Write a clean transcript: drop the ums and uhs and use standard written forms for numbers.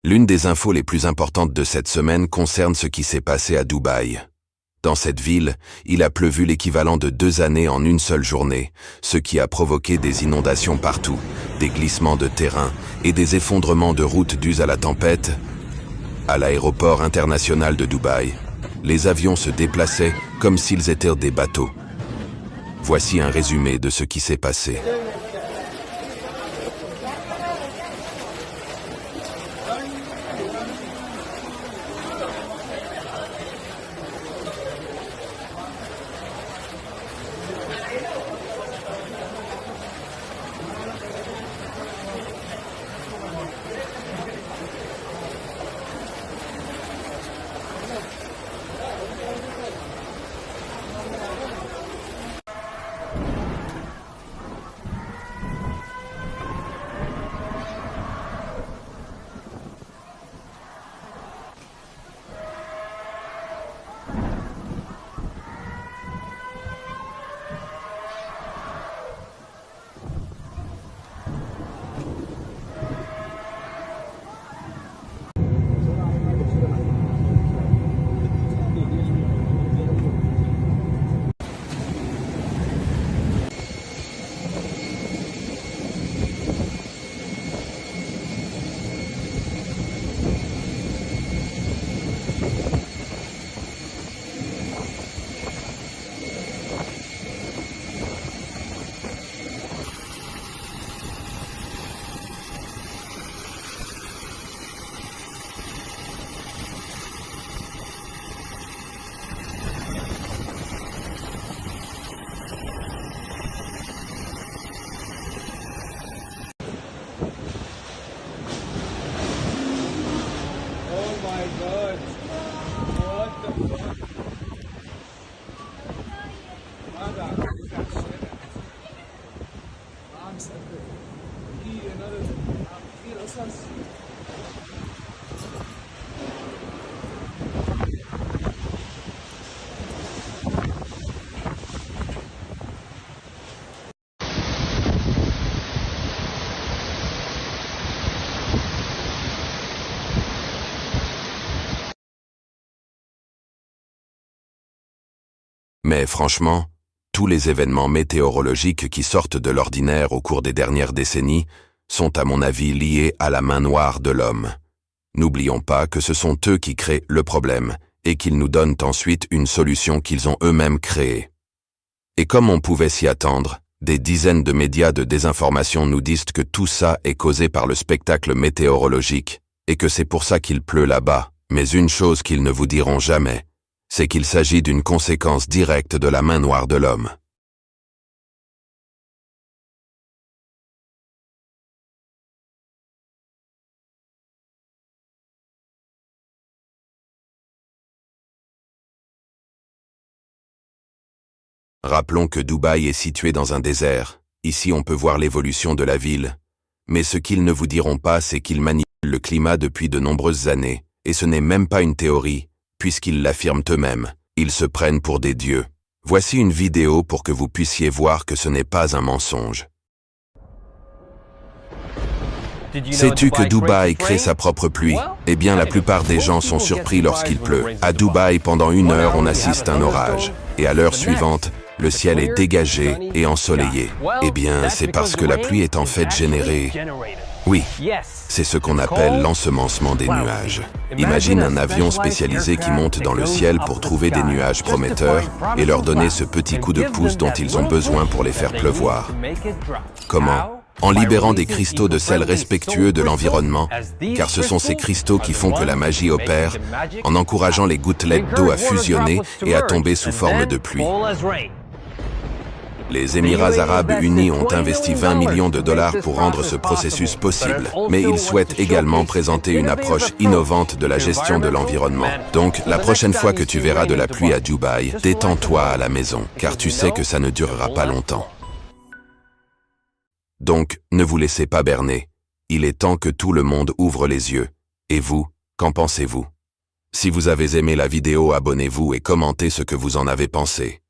L'une des infos les plus importantes de cette semaine concerne ce qui s'est passé à Dubaï. Dans cette ville, il a pleuvu l'équivalent de 2 années en une seule journée, ce qui a provoqué des inondations partout, des glissements de terrain et des effondrements de routes dus à la tempête. À l'aéroport international de Dubaï, les avions se déplaçaient comme s'ils étaient des bateaux. Voici un résumé de ce qui s'est passé. Mais franchement, tous les événements météorologiques qui sortent de l'ordinaire au cours des dernières décennies sont à mon avis liés à la main noire de l'homme. N'oublions pas que ce sont eux qui créent le problème et qu'ils nous donnent ensuite une solution qu'ils ont eux-mêmes créée. Et comme on pouvait s'y attendre, des dizaines de médias de désinformation nous disent que tout ça est causé par le spectacle météorologique et que c'est pour ça qu'il pleut là-bas. Mais une chose qu'ils ne vous diront jamais, c'est qu'il s'agit d'une conséquence directe de la main noire de l'homme. Rappelons que Dubaï est situé dans un désert. Ici, on peut voir l'évolution de la ville. Mais ce qu'ils ne vous diront pas, c'est qu'ils manipulent le climat depuis de nombreuses années. Et ce n'est même pas une théorie, puisqu'ils l'affirment eux-mêmes. Ils se prennent pour des dieux. Voici une vidéo pour que vous puissiez voir que ce n'est pas un mensonge. Sais-tu que Dubaï crée sa propre pluie? Eh bien, la plupart des gens sont surpris lorsqu'il pleut. À Dubaï, pendant 1 heure, on assiste à un orage. Et à l'heure suivante, le ciel est dégagé et ensoleillé. Eh bien, c'est parce que la pluie est en fait générée. Oui, c'est ce qu'on appelle l'ensemencement des nuages. Imagine un avion spécialisé qui monte dans le ciel pour trouver des nuages prometteurs et leur donner ce petit coup de pouce dont ils ont besoin pour les faire pleuvoir. Comment? En libérant des cristaux de sel respectueux de l'environnement, car ce sont ces cristaux qui font que la magie opère, en encourageant les gouttelettes d'eau à fusionner et à tomber sous forme de pluie. Les Émirats arabes unis ont investi 20 millions de dollars pour rendre ce processus possible, mais ils souhaitent également présenter une approche innovante de la gestion de l'environnement. Donc, la prochaine fois que tu verras de la pluie à Dubaï, détends-toi à la maison, car tu sais que ça ne durera pas longtemps. Donc, ne vous laissez pas berner. Il est temps que tout le monde ouvre les yeux. Et vous, qu'en pensez-vous? Si vous avez aimé la vidéo, abonnez-vous et commentez ce que vous en avez pensé.